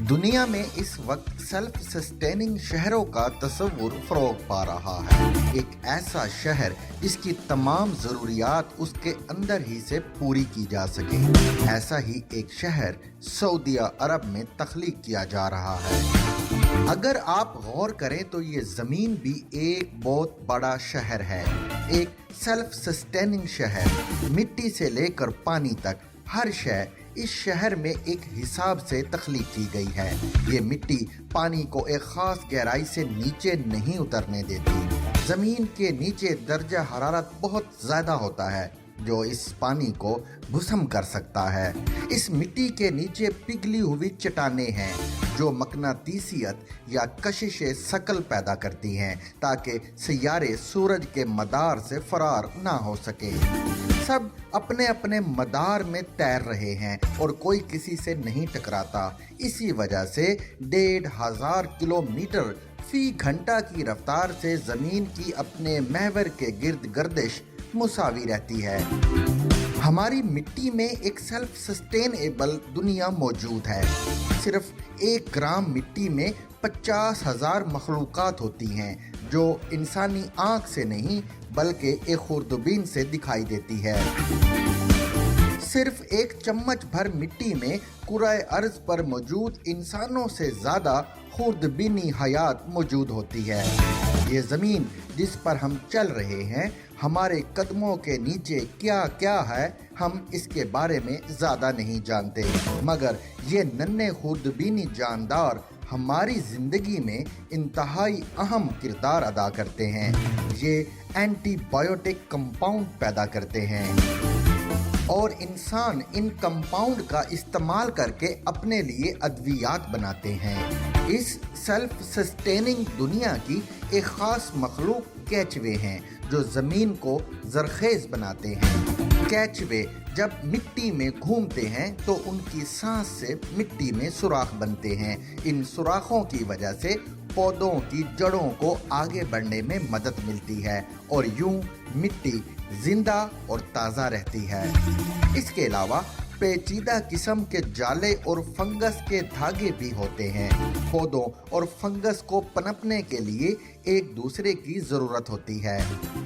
दुनिया में इस वक्त सेल्फ सस्टेनिंग शहरों का तस्वुर फरोग पा रहा है। एक ऐसा शहर जिसकी तमाम ज़रूरियात उसके अंदर ही से पूरी की जा सके। ऐसा ही एक शहर सऊदी अरब में तख्लीक किया जा रहा है। अगर आप गौर करें तो ये ज़मीन भी एक बहुत बड़ा शहर है, एक सेल्फ सस्टेनिंग शहर। मिट्टी से लेकर पानी तक हर शय इस शहर में एक हिसाब से तख्लीक की गई है। ये मिट्टी पानी को एक ख़ास गहराई से नीचे नहीं उतरने देती। ज़मीन के नीचे दर्जा हरारत बहुत ज़्यादा होता है जो इस पानी को भुसम कर सकता है। इस मिट्टी के नीचे पिघली हुई चट्टानें हैं जो मकनातीसियत या कशिश शकल पैदा करती हैं ताकि सैयारे सूरज के मदार से फरार ना हो सके। सब अपने अपने मदार में तैर रहे हैं और कोई किसी से नहीं टकराता। इसी वजह से 1500 किलोमीटर फी घंटा की रफ्तार से ज़मीन की अपने महवर के गिर्द गर्दिश मुसावी रहती है। हमारी मिट्टी में एक सेल्फ सस्टेनेबल दुनिया मौजूद है। सिर्फ 1 ग्राम मिट्टी में 50,000 मखलूक़ात होती हैं जो इंसानी आँख से नहीं बल्कि एक खुर्दबीन से दिखाई देती है। सिर्फ 1 चम्मच भर मिट्टी में कुराए अर्ज़ पर मौजूद इंसानों से ज़्यादा खुर्दबीनी हयात मौजूद होती है। ये ज़मीन जिस पर हम चल रहे हैं, हमारे कदमों के नीचे क्या क्या है हम इसके बारे में ज़्यादा नहीं जानते, मगर ये नन्हे खुर्दबीनी जानदार हमारी ज़िंदगी में इंतहाई अहम किरदार अदा करते हैं। ये एंटीबायोटिक कंपाउंड पैदा करते हैं और इंसान इन कंपाउंड का इस्तेमाल करके अपने लिए अद्वियात बनाते हैं। इस सेल्फ सस्टेनिंग दुनिया की एक ख़ास मखलूक केचवे हैं जो ज़मीन को ज़रख़ेज़ बनाते हैं। केचवे जब मिट्टी में घूमते हैं तो उनकी सांस से मिट्टी में सुराख बनते हैं। इन सुराखों की वजह से पौधों की जड़ों को आगे बढ़ने में मदद मिलती है और यूं मिट्टी जिंदा और ताज़ा रहती है। इसके अलावा पेचीदा किस्म के जाले और फंगस के धागे भी होते हैं। पौधों और फंगस को पनपने के लिए एक दूसरे की ज़रूरत होती है।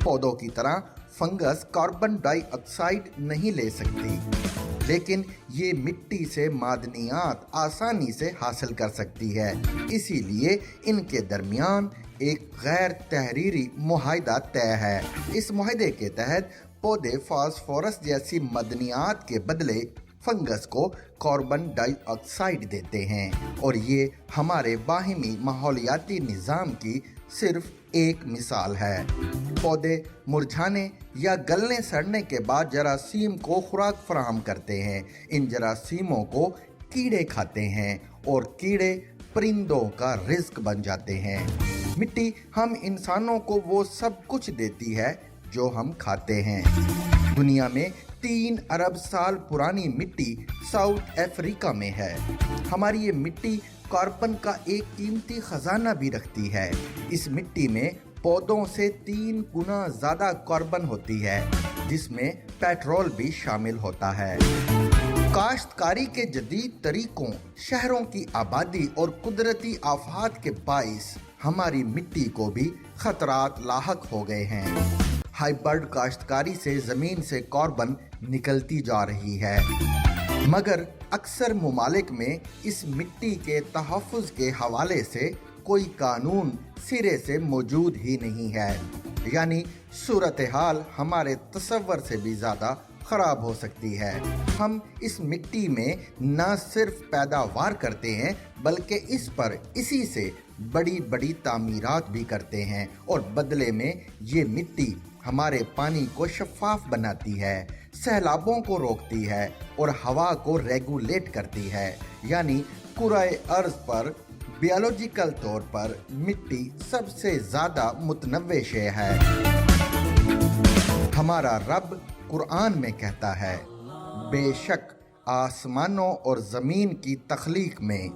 पौधों की तरह फंगस कार्बन डाइऑक्साइड नहीं ले सकती, लेकिन ये मिट्टी से मादनियात आसानी से हासिल कर सकती है। इसीलिए इनके दरमियान एक गैर तहरीरी मुआहदा तय है। इस मुआहदे के तहत पौधे फास्फोरस जैसी मदनियात के बदले फंगस को कार्बन डाइऑक्साइड देते हैं और ये हमारे बाहिमी माहौलियाती निज़ाम की सिर्फ एक मिसाल है। पौधे मुरझाने या गलने सड़ने के बाद जरासीम को खुराक फराहम करते हैं। इन जरासीमों को कीड़े खाते हैं और कीड़े परिंदों का रिज़्क बन जाते हैं। मिट्टी हम इंसानों को वो सब कुछ देती है जो हम खाते हैं। दुनिया में 3 अरब साल पुरानी मिट्टी साउथ अफ्रीका में है। हमारी ये मिट्टी कार्बन का एक कीमती खजाना भी रखती है। इस मिट्टी में पौधों से 3 गुना ज़्यादा कार्बन होती है, जिसमें पेट्रोल भी शामिल होता है। काश्तकारी के जदीद तरीकों, शहरों की आबादी और कुदरती आफात के बाइस हमारी मिट्टी को भी खतरात लाहक हो गए हैं। हाइब्रिड काश्तकारी से ज़मीन से कार्बन निकलती जा रही है, मगर अक्सर मुमालिक में इस मिट्टी के तहफ़्फ़ुज़ के हवाले से कोई कानून सिरे से मौजूद ही नहीं है। यानी सूरत हाल हमारे तसव्वुर से भी ज़्यादा ख़राब हो सकती है। हम इस मिट्टी में न सिर्फ पैदावार करते हैं बल्कि इस पर इसी से बड़ी बड़ी तामीरात भी करते हैं और बदले में ये मिट्टी हमारे पानी को शफ़ाफ बनाती है, सैलाबों को रोकती है और हवा को रेगुलेट करती है। यानी कुराए अर्ज़ पर बायोलॉजिकल तौर पर मिट्टी सबसे ज़्यादा मुतनव्वे शे है। हमारा रब कुरान में कहता है, बेशक आसमानों और ज़मीन की तख्लीक में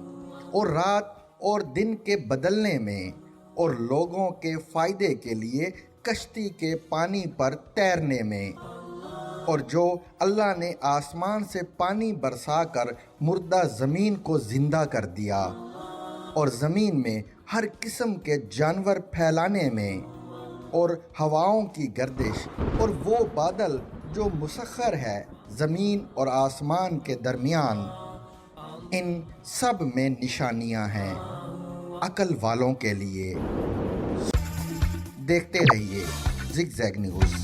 और रात और दिन के बदलने में और लोगों के फ़ायदे के लिए कश्ती के पानी पर तैरने में اور جو اللہ نے آسمان سے پانی برسا کر مردہ زمین کو زندہ کر دیا اور زمین میں ہر قسم کے جانور پھیلانے میں، اور ہواؤں کی گردش اور وہ بادل جو مسخر ہے زمین اور آسمان کے درمیان، ان سب میں نشانیاں ہیں عقل والوں کے لیے۔ دیکھتے رہیے زگ زیگ نیوز۔